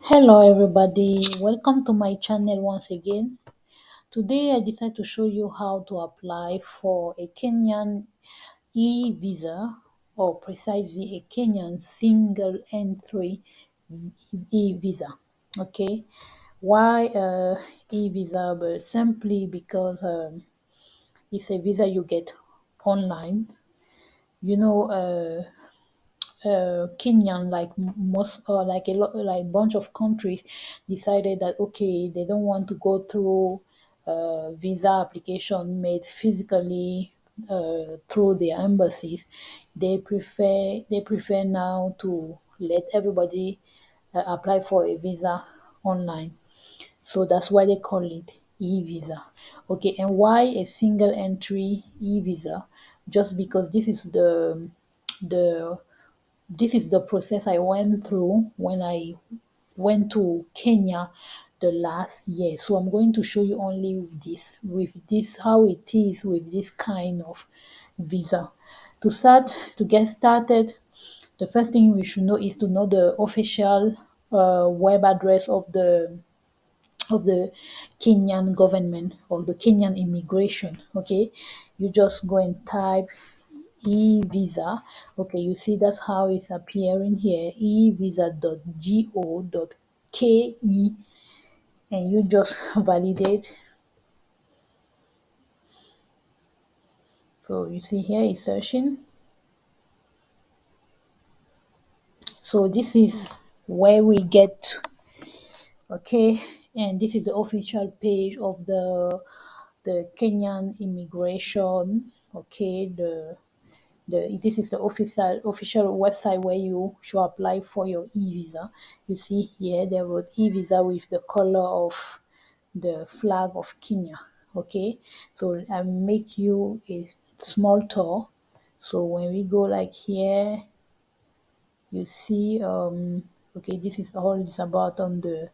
Hello everybody, welcome to my channel once again. Today I decided to show you how to apply for a Kenyan e-visa, or precisely a Kenyan single entry e-visa. Okay, why e-visa? But simply because it's a visa you get online. You know, Kenyan, like most, like a lot, like bunch of countries, decided that okay, they don't want to go through visa application made physically through their embassies. They prefer now to let everybody apply for a visa online. So that's why they call it e-visa. Okay, and why a single entry e-visa? Just because the this is the process I went through when I went to Kenya the last year. So I'm going to show you only this how it is with this kind of visa. To get started, the first thing we should know is to know the official web address of the Kenyan government or the Kenyan immigration. Okay, you just go and type e-visa. Okay, you see that's how it's appearing here, evisa.go.ke, and you just validate. So you see here it's searching. So this is where we get. Okay, and this is the official page of the Kenyan immigration. Okay, this is the official website where you should apply for your e-visa. You see here they wrote e-visa with the color of the flag of Kenya. Okay, so I make you a small tour. So when we go like here, you see okay, this is all it's about on the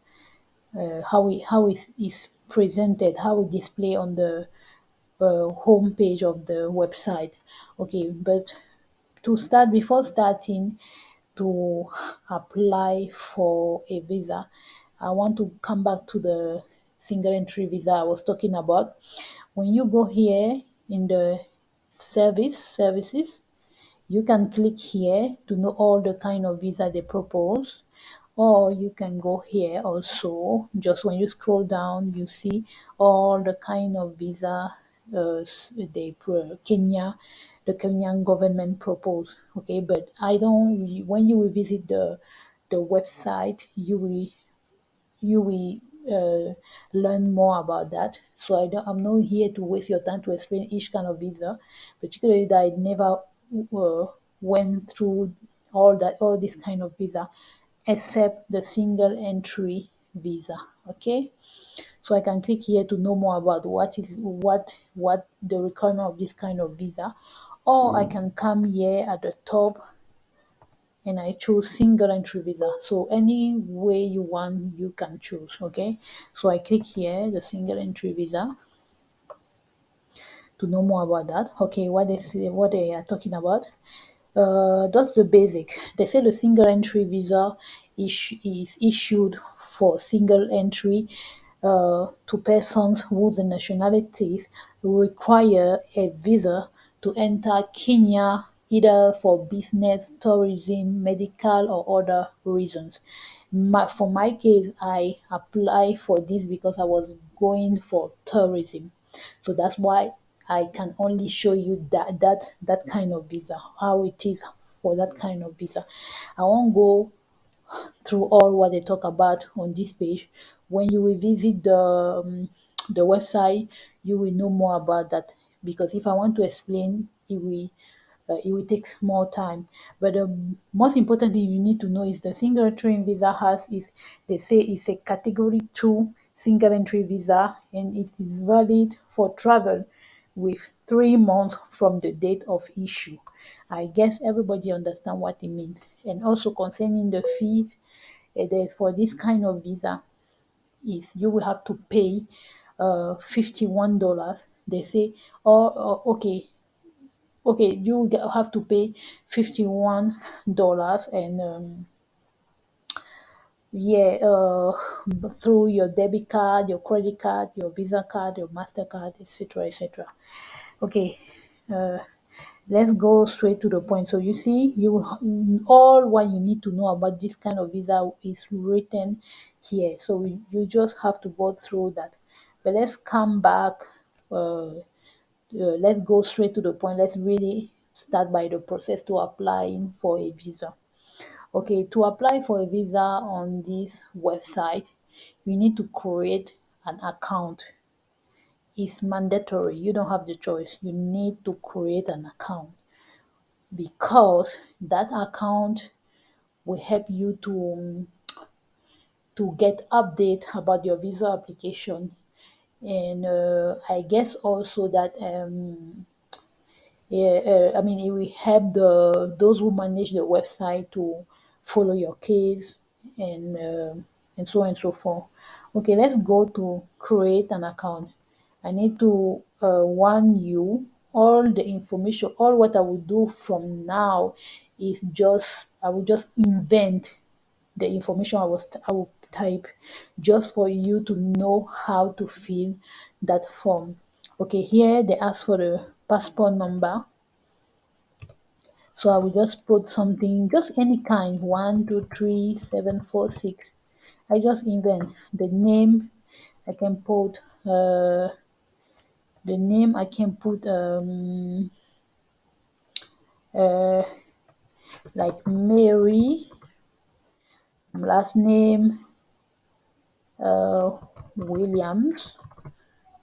how it is presented, how it display on the home page of the website. Okay, but to start, before starting to apply for a visa, I want to come back to the single entry visa I was talking about. When you go here in the services, you can click here to know all the kind of visa they propose, or you can go here also. Just when you scroll down, you see all the kind of visa the Kenyan government propose. Okay, but I don't. When you will visit the website, you will learn more about that. So I'm not here to waste your time to explain each kind of visa, particularly that I never went through all this kind of visa, except the single entry visa. Okay, so I can click here to know more about what the requirement of this kind of visa, or I can come here at the top and I choose single entry visa. So any way you want, you can choose. Okay, so I click here the single entry visa to know more about that. Okay, what they are talking about. That's the basic. They say the single entry visa is issued for single entry to persons whose nationalities require a visa to enter Kenya either for business, tourism, medical, or other reasons. For my case, I apply for this because I was going for tourism. So that's why I can only show you that kind of visa, how it is for that kind of visa. I won't go through all what they talk about on this page. When you will visit the website, you will know more about that. Because if I want to explain, it will take more time. But the most important thing you need to know is the single entry visa is, they say it's a category 2 single entry visa, and it is valid for travel with 3 months from the date of issue. I guess everybody understand what it means. And also concerning the fees, for this kind of visa, is you will have to pay $51. They say, okay, you have to pay $51, and Yeah, through your debit card, your credit card, your Visa card, your Mastercard, etc., etc. Okay, uh, let's go straight to the point. So you see, all what you need to know about this kind of visa is written here. So you just have to go through that. But let's come back. Let's go straight to the point. Let's really start by the process to applying for a visa. Okay, to apply for a visa on this website, you need to create an account. It's mandatory. You don't have the choice. You need to create an account because that account will help you to get update about your visa application. And I guess also that yeah, I mean, it will help those who manage the website to follow your case and so on and so forth. Okay, let's go to create an account. I need to warn you all the information. All what I will do from now is just I will just invent the information I will type just for you to know how to fill that form. Okay, here they ask for the passport number. So I will just put something, just any kind, 1, 2, 3, 7, 4, 6. I just invent the name. I can put the name. I can put like Mary, last name Williams.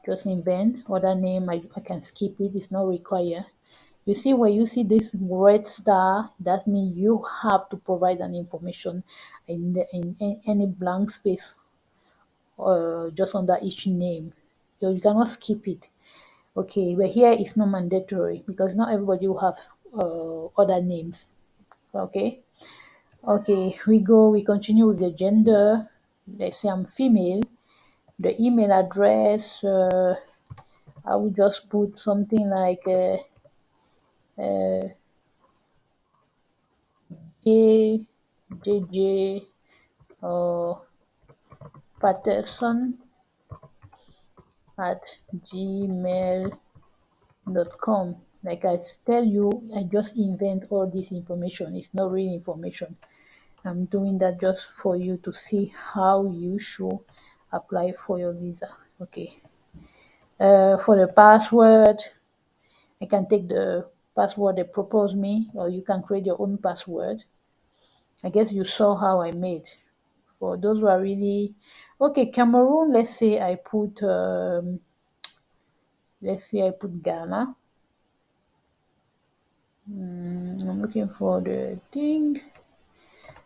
Just invent other name. I can skip it. It's not required. You see where you see this red star, that means you have to provide an information in any blank space just under each name. You cannot skip it. Okay, but here it's not mandatory because not everybody will have other names. Okay, okay, we continue with the gender. Let's say I'm female. The email address, I will just put something like J J uh, Patterson at gmail.com. Like I tell you, I just invent all this information. It's not real information. I'm doing that just for you to see how you should apply for your visa. Okay. For the password, I can take the password they propose me, or you can create your own password. I guess you saw how I made. For those who are really okay, Cameroon. Let's say I put Ghana. I'm looking for the thing.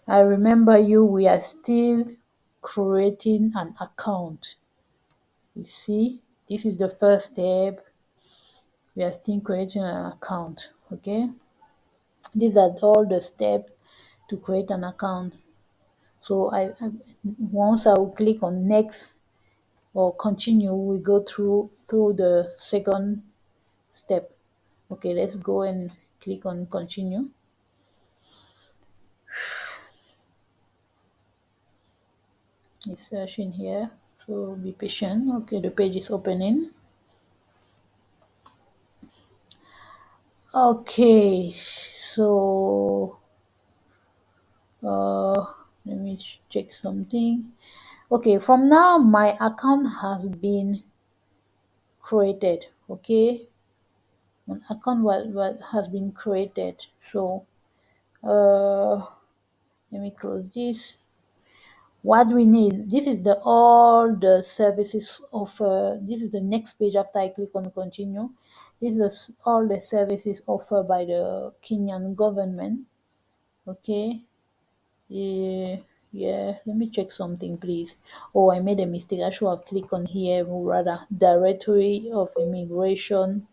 I remember you. We are still creating an account. You see, this is the first step. We are still creating an account. Okay, these are all the steps to create an account. So once I will click on next or continue, we go through the second step. Okay, let's go and click on continue. It's searching here, so be patient. Okay, the page is opening. Okay, so let me check something. Okay, from now my account has been created. Okay, my account has been created. So let me close this. What we need, this is the all the services offer. This is the next page after I click on continue. This is all the services offered by the Kenyan government. Okay, yeah, yeah, let me check something please. Oh, I made a mistake. I should have clicked on here rather. Directory of Immigration.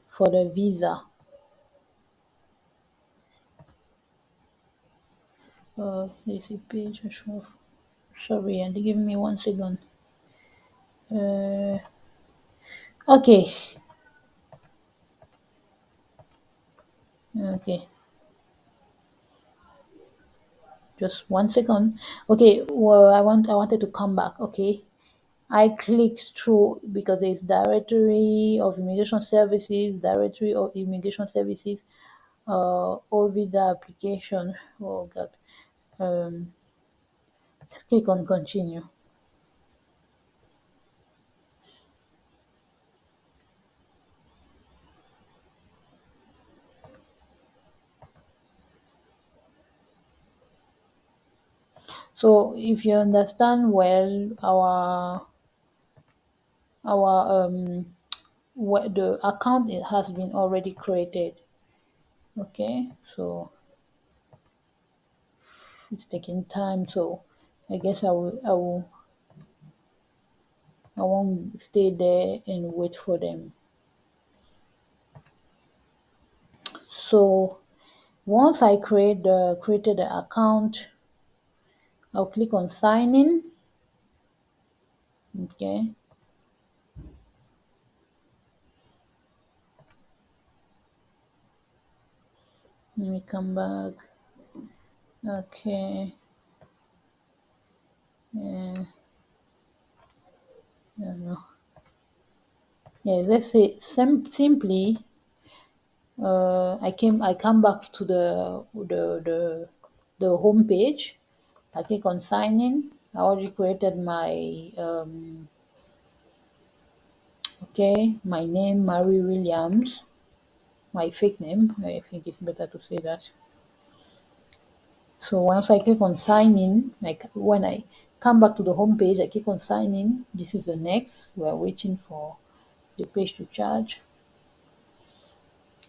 For the visa. This is page. I should have, sorry, and give me 1 second. Okay, Okay, just 1 second. Okay, well, I wanted to come back. Okay, I clicked through because there's directory of immigration services, directory of immigration services, all visa application. Oh God. Um, let's click on continue. So if you understand well, our what the account, it has been already created. Okay, so it's taking time. So I guess I won't stay there and wait for them. So once I created the account, I'll click on sign in. Okay, let me come back. Okay, yeah, I don't know. Yeah, let's say simply. I come back to the home page. I click on sign in. I already created my okay, my name Mary Williams, my fake name. I think it's better to say that. So once I click on sign in, like when I come back to the home page, I click on sign in. This is the next. We are waiting for the page to charge.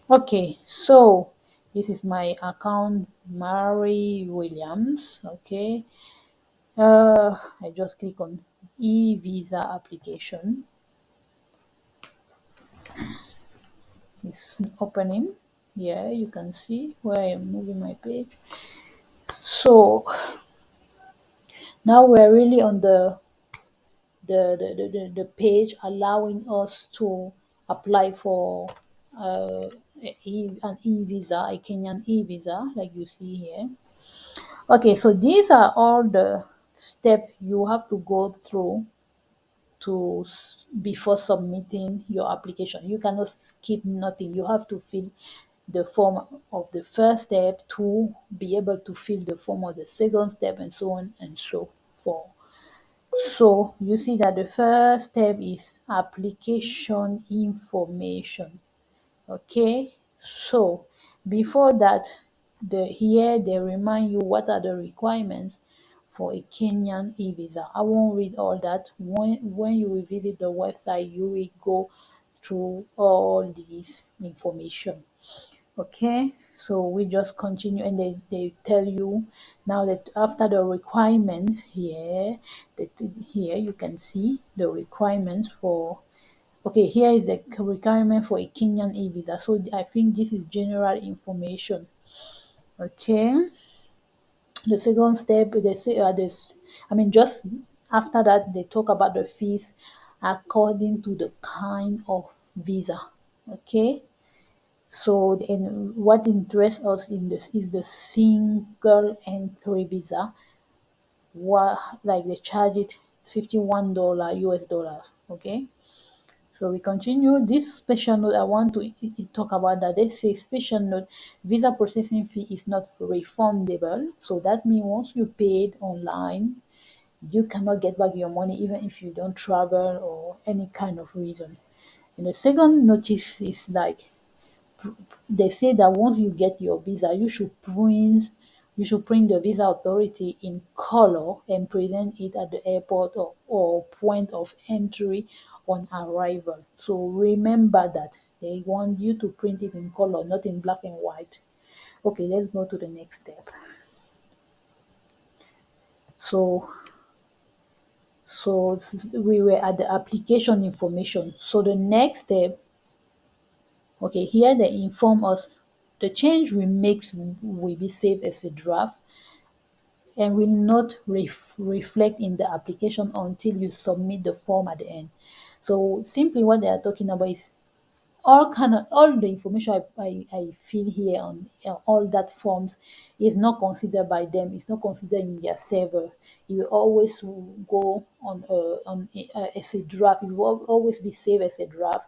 Okay, so this is my account, Mary Williams. Okay, I just click on e-visa application. It's opening. Yeah, you can see where I'm moving my page. So now we're really on the page allowing us to apply for uh, an e-visa, a Kenyan e-visa, like you see here. Okay, so these are all the steps you have to go through before submitting your application. You cannot skip nothing. You have to fill the form of the first step to be able to fill the form of the second step, and so on and so forth. So you see that the first step is application information. Okay, so before that, here they remind you what are the requirements for a Kenyan e-visa. I won't read all that. When you will visit the website, you will go through all this information. Okay, so we just continue, and they tell you now that after the requirements here, that here you can see the requirements for. Okay, here is the requirement for a Kenyan e-visa. So I think this is general information. Okay. The second step, they say this. I mean, just after that, they talk about the fees according to the kind of visa. Okay. So, and what interests us in this is the single entry visa. What, like they charge it $51 US dollars. Okay. So we continue. This special note, I want to talk about that. They say special note, visa processing fee is not refundable. So that means once you paid online, you cannot get back your money even if you don't travel or any kind of reason. And the second notice is like they say that once you get your visa, you should print the visa authority in color and present it at the airport or point of entry on arrival. So remember that they want you to print it in color, not in black and white. Okay, let's go to the next step. So we were at the application information. So the next step, okay, here they inform us the change we make will be saved as a draft and will not reflect in the application until you submit the form at the end. So simply what they are talking about is all the information I fill here on all that forms is not considered by them. It's not considered in their server. It will always go on as a draft. It will always be saved as a draft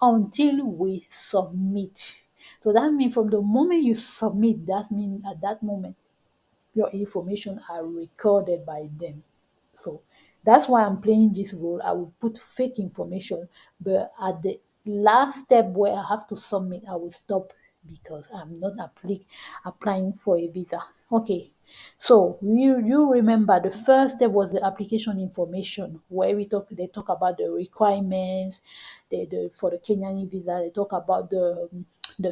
until we submit. So that means from the moment you submit, that means at that moment your information are recorded by them. So that's why I'm playing this role. I will put fake information, but at the last step where I have to submit, I will stop because I'm not applying for a visa. Okay. So you remember the first step was the application information where they talk about the requirements, for the Kenyan visa, they talk about the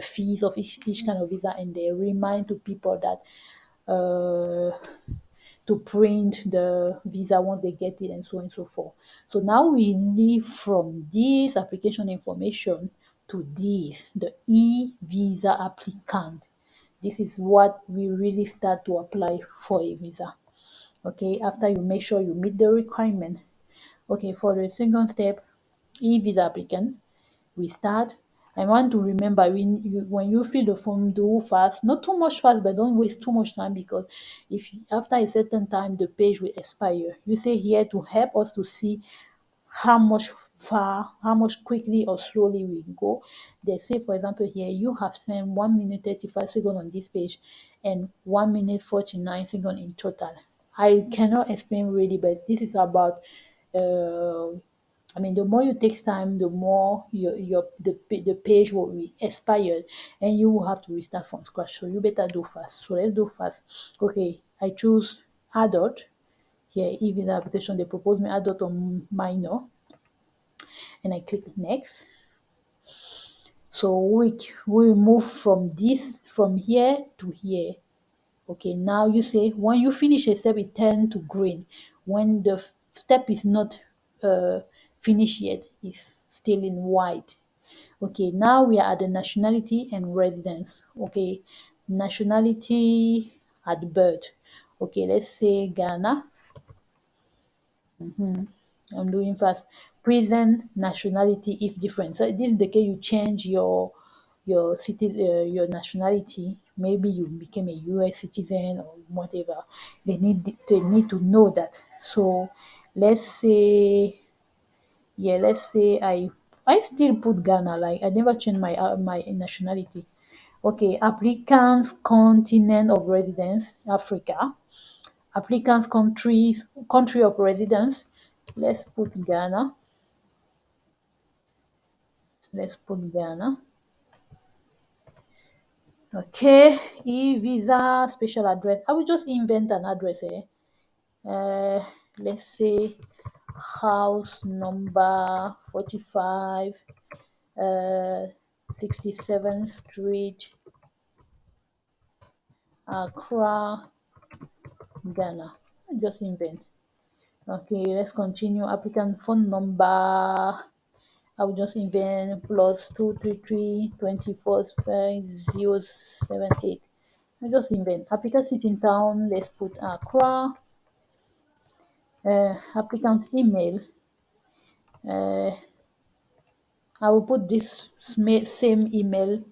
fees of each kind of visa, and they remind to people that uh, to print the visa once they get it, and so on and so forth. So now we leave from this application information to this, the e-visa applicant. This is what we really start to apply for a visa. Okay, after you make sure you meet the requirement. Okay, for the second step, e-visa applicant, we start. I want to remember when you fill the form, do fast, not too much fast, but don't waste too much time because if after a certain time the page will expire. You say here to help us to see how much quickly or slowly we go. They say, for example, here you have spent 1 minute 35 seconds on this page and 1 minute 49 seconds in total. I cannot explain really, but this is about uh, I mean, the more you take time, the more the page will be expired, and you will have to restart from scratch. So you better do fast. So let's do fast. Okay, I choose adult here. Even the application they propose me adult or minor, and I click next. So we move from here to here. Okay, now you say when you finish a step, it turn to green. When the step is not finished yet, it's still in white. Okay, now we are at the nationality and residence. Okay, nationality at birth. Okay, let's say Ghana. I'm doing fast. Present nationality if different. So this is the case you change your city your nationality. Maybe you became a U.S. citizen or whatever. They need to know that. So let's say let's say I still put Ghana. Like I never changed my nationality. Okay, applicants continent of residence Africa. Applicants country of residence. Let's put Ghana. Let's put Ghana. Okay, e-visa special address. I will just invent an address here. Let's say house number 45, uh, 67th Street, Accra, Ghana. I just invent. Okay, let's continue. Applicant phone number. I will just invent plus 233 24 5078. I just invent. Applicant city in town. Let's put Accra. Applicant email. Uh, I will put this same email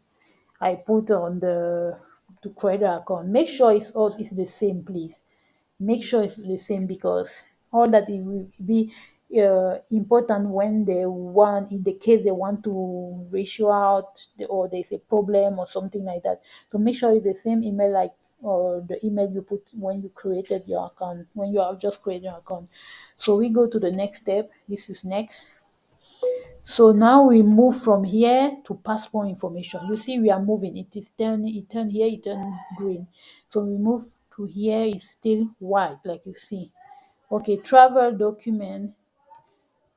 I put on the to create the account. Make sure it's the same, please. Make sure it's the same because all that it will be important when they want, in the case they want to reach you out or there's a problem or something like that. So make sure it's the same email like or the email you put when you created your account, when you have just created your account. So we go to the next step. This is next. So now we move from here to passport information. You see, we are moving. It turn here, it turn green. So we move to here, it's still white, like you see. Okay, travel document.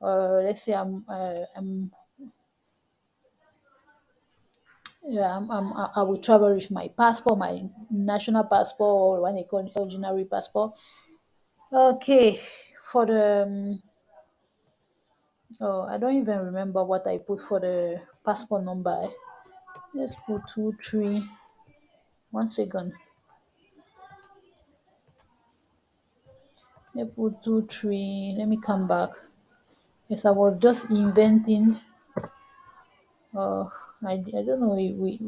Let's say I will travel with my passport, my national passport, or what they call ordinary passport. Okay, for the oh, I don't even remember what I put for the passport number. Let's put 23. 1 second. Let's put 23. Let me come back. Yes, I was just inventing. Uh, I don't know if we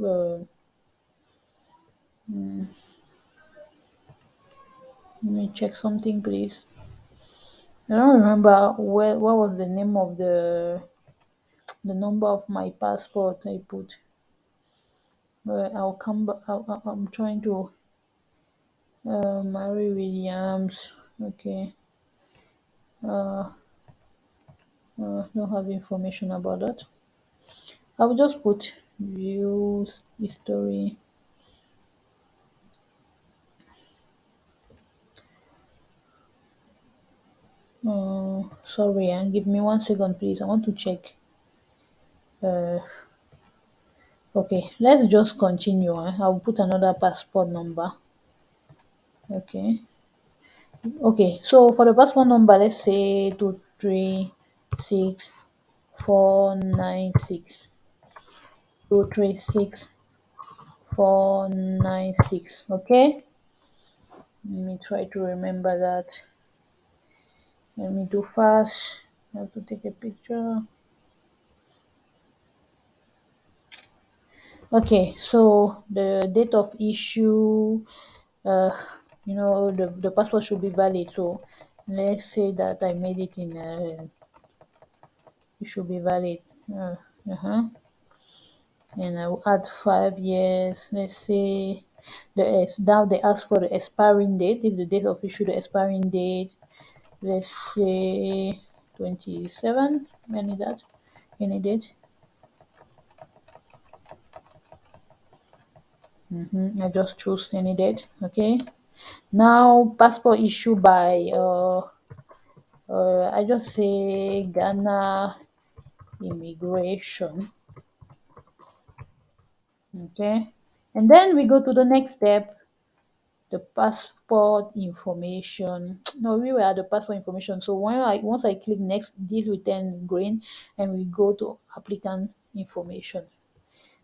let me check something, please. I don't remember what was the name of the number of my passport I put. But I'll come back. I'm trying to Mary Williams. Okay. Don't have information about that. I will just put views history. Sorry, and give me 1 second, please. I want to check. Uh, okay, let's just continue. I'll put another passport number. Okay. Okay, so for the passport number, let's say 236496. 236496. Okay. Let me try to remember that. Let me do fast. I have to take a picture. Okay, so the date of issue, uh, the passport should be valid. So let's say that I made it in, it should be valid. Uh-huh. And I will add 5 years. Let's say now they ask for the expiring date. This is the date of issue, the expiring date. Let's say 27. Any that? Any date? I just choose any date. Okay. Now passport issue by I just say Ghana immigration. Okay. And then we go to the next step, the passport information. No, we were at the passport information. So once I click next, this will turn green and we go to applicant information.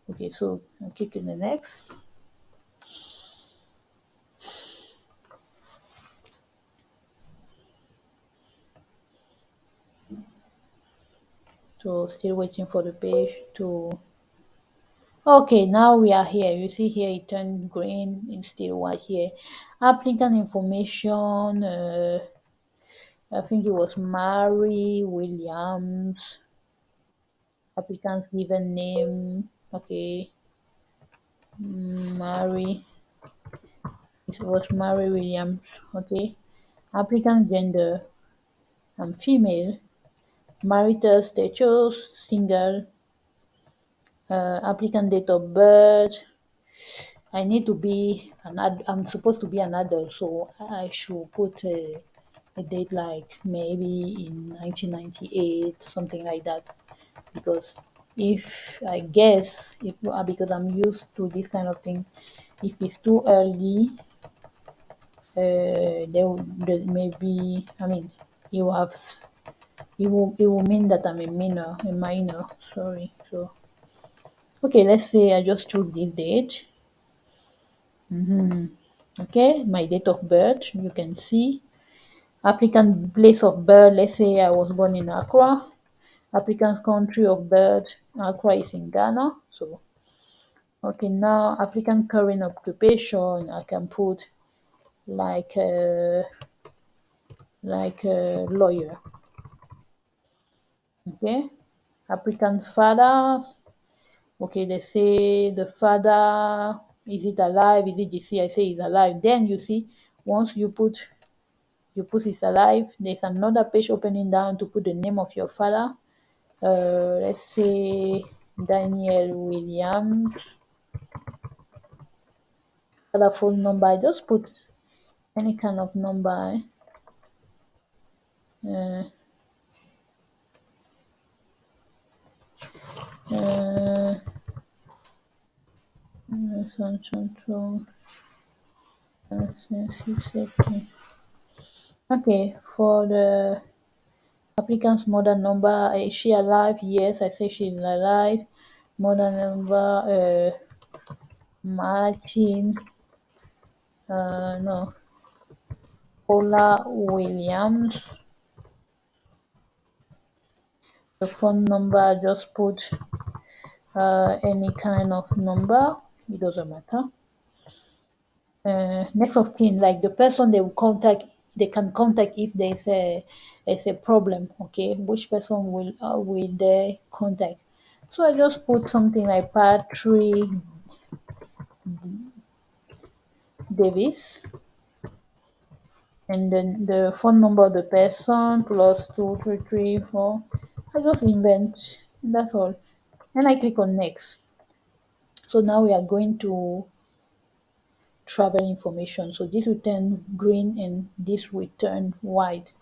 Okay, so I'm clicking the next. So still waiting for the page to. Okay, now we are here. You see here it turned green. It's still white here. Applicant information. I think it was Mary Williams. Applicant's given name. Okay, Mary. It was Mary Williams. Okay. Applicant gender. I'm female. Marital status. Single. Applicant date of birth. I need to be I'm supposed to be an adult, so I should put a date like maybe in 1998, something like that. Because if I guess, if because I'm used to this kind of thing, if it's too early, there may be. I mean, it will have. It will mean that I'm a minor. Sorry. So okay, let's say I just choose this date. Okay, my date of birth, you can see. Applicant place of birth, let's say I was born in Accra. Applicant's country of birth, Accra is in Ghana. So, okay, now applicant current occupation, I can put like a lawyer. Okay, applicant father, okay, they say the father, is it alive? Is it deceased? I say he's alive. Then you see, once you put is alive, there's another page opening down to put the name of your father. Let's say Daniel Williams. Father phone number. I just put any kind of number. Uh, uh, okay, for the applicant's mother number, is she alive? Yes, I say she's alive. Mother number, Martin, no, Paula Williams. The phone number, I just put any kind of number, it doesn't matter. Next of kin, like the person they will contact, they can contact if there's a problem. Okay, which person will they contact? So I just put something like Patrick Davis, and then the phone number of the person plus 2334. I just invent. That's all, and I click on next. So now we are going to travel information. So this will turn green and this will turn white.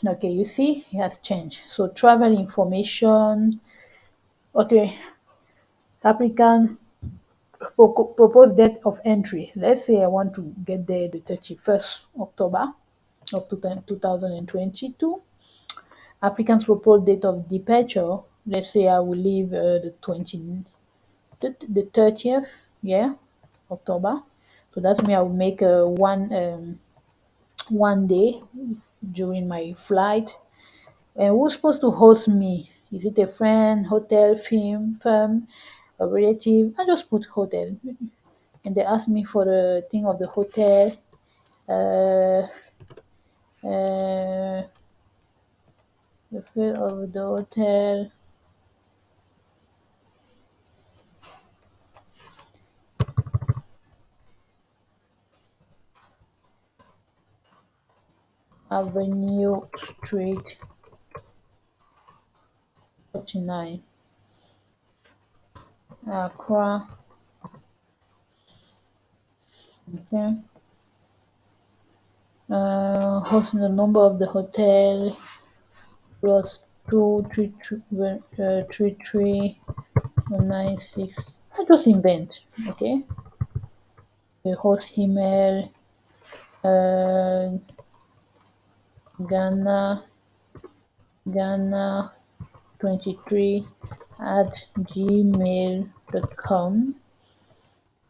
Okay, you see, it has changed. So travel information. Okay, applicant proposed date of entry. Let's say I want to get there the 31st October of 2022. Applicant's proposed date of departure. Let's say I will leave the 30th, yeah, October. So that's me. I will make one day during my flight. And who's supposed to host me? Is it a friend, hotel, firm, a relative? I just put hotel. And they asked me for the thing of the hotel. Uh, uh, the fee of the hotel. Avenue Street 39, Accra. Okay. Hosting the number of the hotel plus 233 196. I just invent. Okay. The host email, uh, Ghana, Ghana 23 at gmail.com.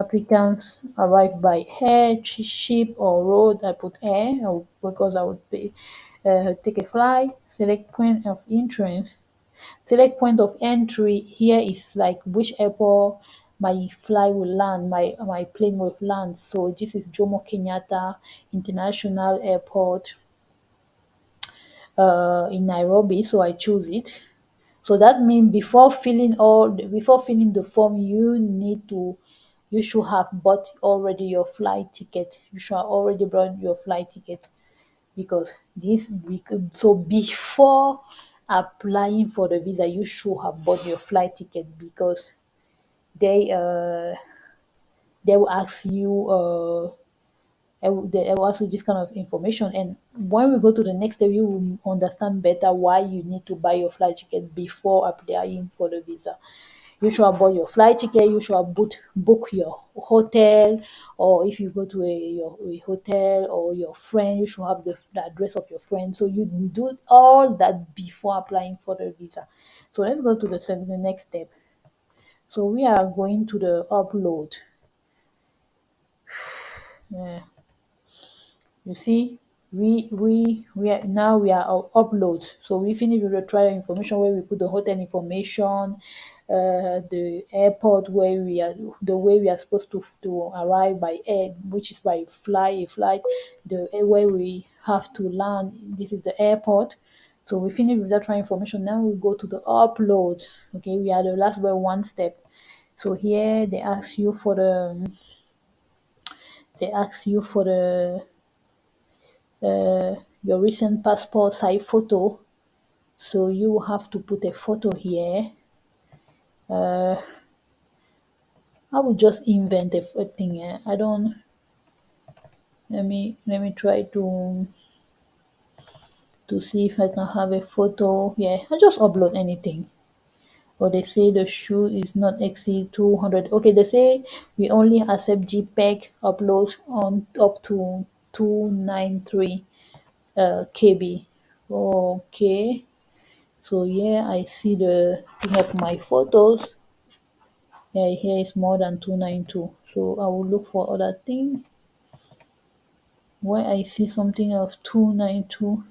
Applicants arrive by air, ship, or road. I put air because I would take a flight. Select point of entrance. Select point of entry. Here is like which airport my flight will land, my plane will land. So this is Jomo Kenyatta International Airport in Nairobi. So I choose it. So that means before filling the form, you should have bought already your flight ticket. You should have already bought your flight ticket because so before applying for the visa, you should have bought your flight ticket because they uh they will ask you they will ask you this kind of information. And when we go to the next step, you will understand better why you need to buy your flight ticket before applying for the visa. You should have bought your flight ticket. You should have book your hotel, or if you go to a hotel or your friend, you should have the address of your friend. So you do all that before applying for the visa. So let's go to the next step. So we are going to the upload. Yeah. You see, we are now we are upload. So we finish with the trial information where we put the hotel information, the airport where we are, the way we are supposed to arrive by air, which is by flight, the where we have to land. This is the airport. So we finish with that trial information. Now we go to the upload. Okay, we are the last by one step. So here they ask you for the your recent passport size photo. So you have to put a photo here. I will just invent a thing. I don't. Let me try to see if I can have a photo. Yeah, I just upload anything. Or they say the shoe is not exceed 200. Okay, they say we only accept JPEG uploads on up to 293 KB. Okay. So yeah, I see the thing of my photos. Yeah, here is more than 292. So I will look for other thing where I see something of 292.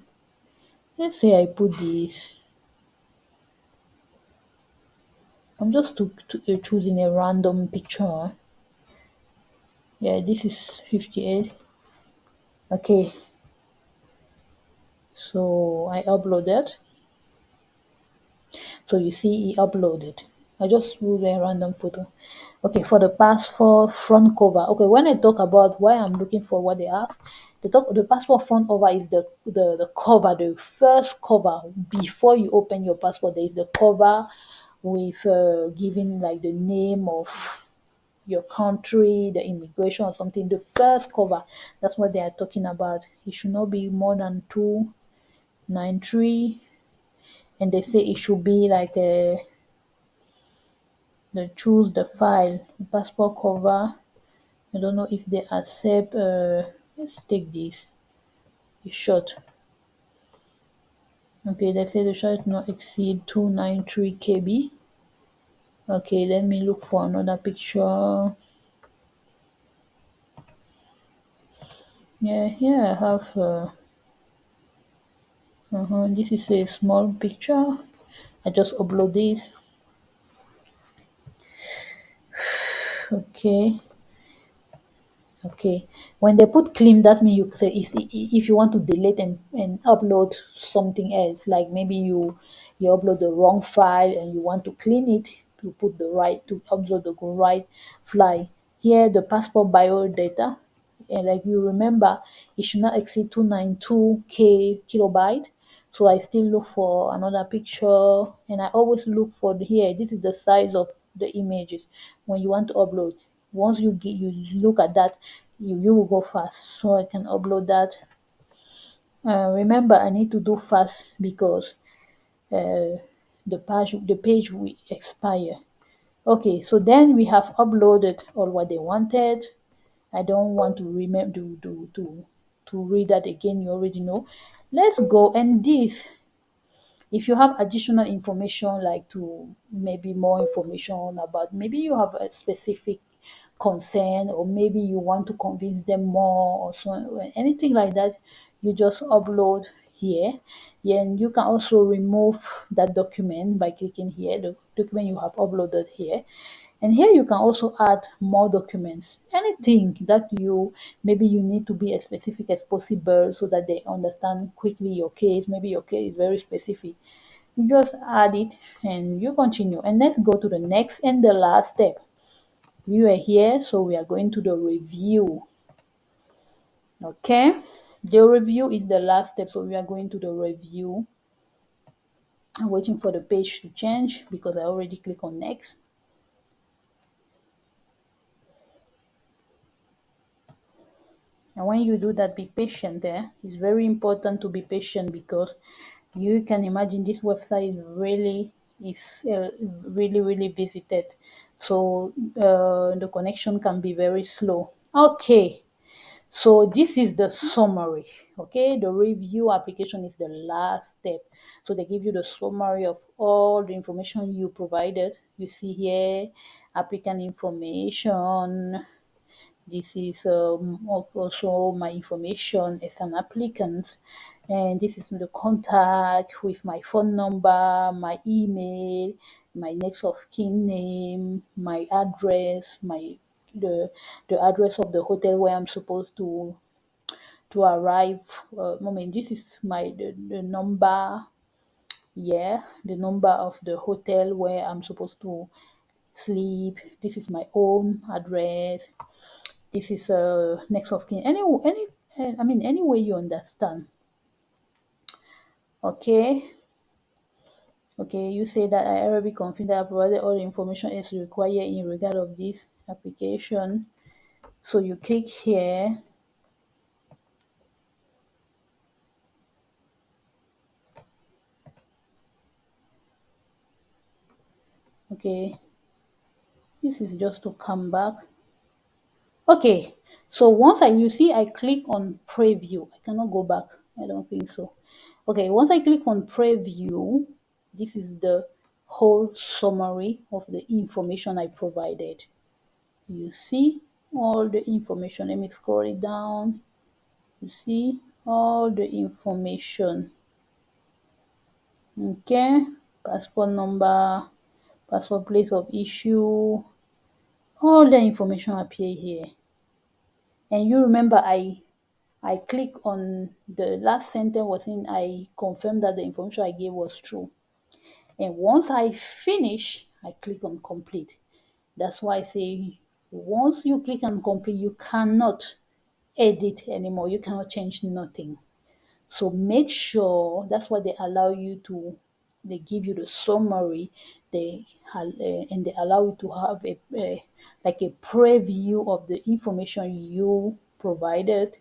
Let's say I put this. I'm just choosing a random picture. Yeah, this is 58. Okay, so I uploaded. So you see he uploaded. I just use a random photo. Okay, for the passport front cover. Okay, when I talk about why I'm looking for what they ask, the passport front cover is the cover, the first cover before you open your passport. There is the cover with giving like the name of your country, the immigration or something. The first cover, that's what they are talking about. It should not be more than 293, and they say it should be like a they choose the file passport cover. I don't know if they accept let's take this. It's short. Okay, they say the short not exceed 293 KB. Okay, let me look for another picture. Yeah, here I have this is a small picture. I just upload this. Okay. Okay. When they put clean, that means you say if you want to delete and upload something else, like maybe you upload the wrong file and you want to clean it, to put the right to upload the right file. Here the passport bio data, and like you remember, it should not exceed 292 kilobyte. So I still look for another picture, and I always look for here. This is the size of the images when you want to upload. Once you look at that, you will go fast. So I can upload that. Remember, I need to do fast because the page will expire. Okay, so then we have uploaded all what they wanted. I don't want to remember to read that again. You already know. Let's go, and this, if you have additional information, like to maybe more information about, maybe you have a specific concern, or maybe you want to convince them more or so, anything like that, you just upload here. Yeah, and you can also remove that document by clicking here, the document you have uploaded here. And here you can also add more documents, anything that you maybe you need to be as specific as possible so that they understand quickly your case. Maybe your case is very specific. You just add it and you continue. And let's go to the next and the last step. We were here, so we are going to the review. Okay, the review is the last step, so we are going to the review. I'm waiting for the page to change because I already click on next. And when you do that, be patient there. It's very important to be patient because you can imagine this website really visited. So the connection can be very slow. Okay, so this is the summary. Okay, the review application is the last step. So they give you the summary of all the information you provided. You see here, applicant information, this is also my information as an applicant, and this is the contact with my phone number, my email, my next of kin name, my address, my the address of the hotel where I'm supposed to arrive. This is the number. Yeah, the number of the hotel where I'm supposed to sleep. This is my own address. This is next of kin. Any way you understand. Okay. Okay, you say that I already confirmed that I provided all the information is required in regard of this application. So you click here. Okay, this is just to come back. Okay, so once you see I click on preview, I cannot go back. I don't think so. Okay, once I click on preview, this is the whole summary of the information I provided. You see all the information. Let me scroll it down. You see all the information. Okay, passport number, passport place of issue, all the information appear here. And you remember I click on the last sentence was in I confirm that the information I gave was true. And once I finish, I click on complete. That's why I say once you click on complete, you cannot edit anymore. You cannot change nothing. So make sure that's why they allow you to, they give you the summary, and they allow you to have a like a preview of the information you provided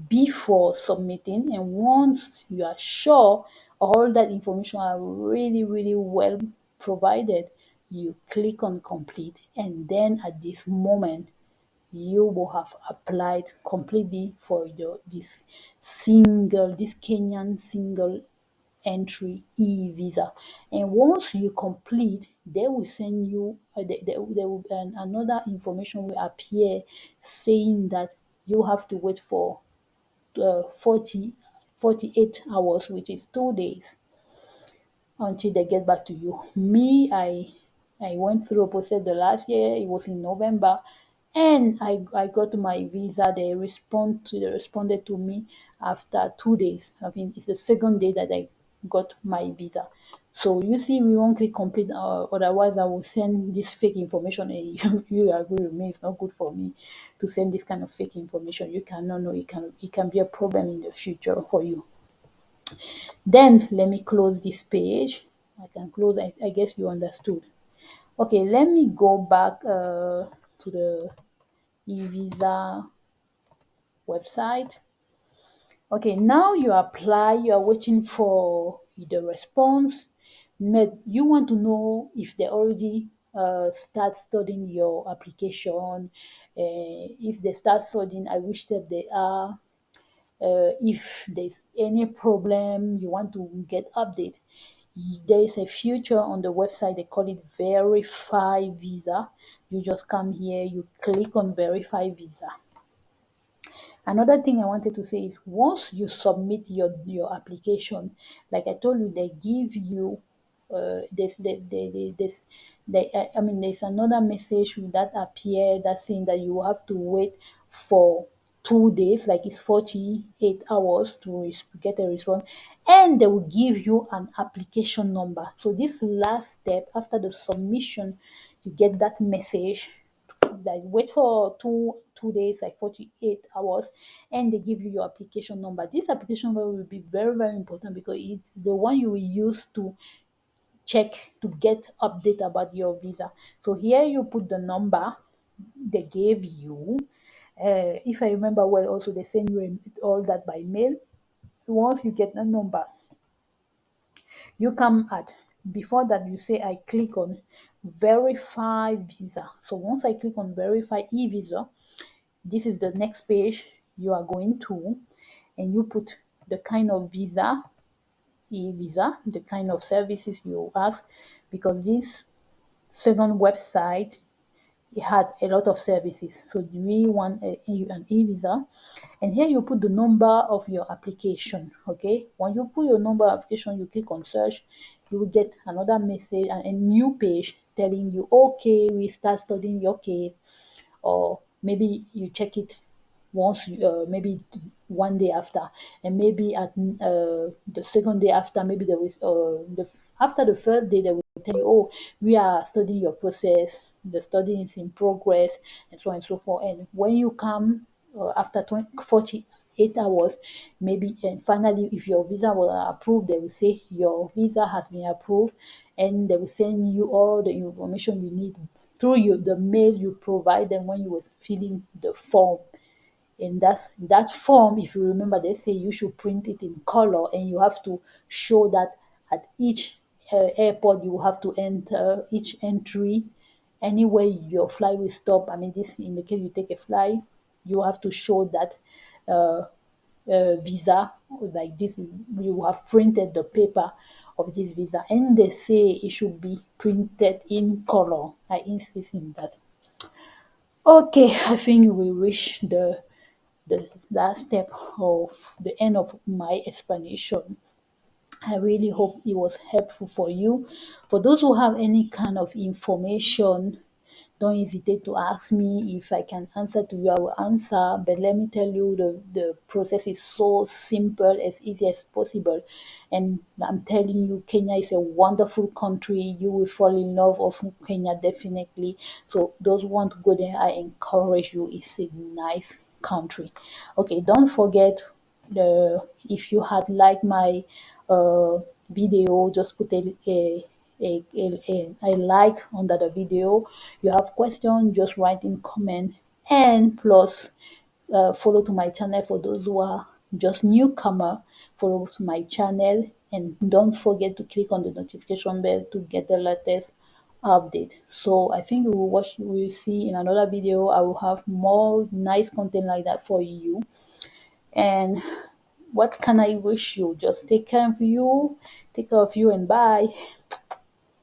before submitting. And once you are sure all that information are really, really well provided, you click on complete. And then at this moment, you will have applied completely for your this Kenyan single entry e-visa. And once you complete, they will send you they will, another information will appear saying that you have to wait for 48 hours, which is 2 days, until they get back to you. Me, I went through a process the last year. It was in November, and I got my visa. They responded to me after 2 days. I mean, it's the second day that I got my visa. So you see, we won't click complete. Otherwise, I will send this fake information. And you agree with me? It's not good for me to send this kind of fake information. You cannot know. It can be a problem in the future for you. Then let me close this page. I can close, I guess you understood. Okay, let me go back to the e-visa website. Okay, now you apply, you are waiting for the response. You want to know if they already start studying your application. If they start studying, I wish that they are. If there's any problem you want to get update, there is a feature on the website, they call it verify visa. You just come here, you click on verify visa. Another thing I wanted to say is once you submit your application, like I told you, they give you I mean, there's another message that appear that's saying that you have to wait for 2 days, like it's 48 hours to get a response, and they will give you an application number. So this last step after the submission, you get that message, like wait for two days, like 48 hours, and they give you your application number. This application number will be very, very important because it's the one you will use to check to get update about your visa. So here you put the number they gave you. If I remember well, also they send you all that by mail. Once you get the number, you come at, before that you say I click on verify visa. So once I click on verify e-visa, this is the next page you are going to, and you put the kind of visa, e-visa, the kind of services you ask, because this second website, it had a lot of services. So we want an e-visa, and here you put the number of your application. Okay, when you put your number of application, you click on search, you will get another message and a new page telling you, okay, we start studying your case. Or maybe you check it once, maybe one day after, and maybe at the second day after, maybe there was after the first day they will tell you, oh, we are studying your process, the study is in progress, and so on and so forth. And when you come after 48 hours, maybe, and finally if your visa was approved, they will say your visa has been approved, and they will send you all the information you need through the mail you provide them when you were filling the form. And that form, if you remember, they say you should print it in color, and you have to show that at each airport you have to enter each entry, anywhere your flight will stop. I mean, this in the case you take a flight, you have to show that visa, like this. You have printed the paper of this visa, and they say it should be printed in color. I insist in that. Okay, I think we reached the last step of the end of my explanation. I really hope it was helpful for you. For those who have any kind of information, don't hesitate to ask me. If I can answer to you, I will answer. But let me tell you, the process is so simple, as easy as possible. And I'm telling you, Kenya is a wonderful country. You will fall in love of Kenya definitely. So those who want to go there, I encourage you. It's a nice country. Okay, don't forget, the if you had liked my video, just put a like under the video. You have question, just write in comment. And plus, follow to my channel. For those who are just newcomer, follow to my channel, and don't forget to click on the notification bell to get the latest update. So I think we'll see in another video. I will have more nice content like that for you. And what can I wish you? Just take care of you, and bye.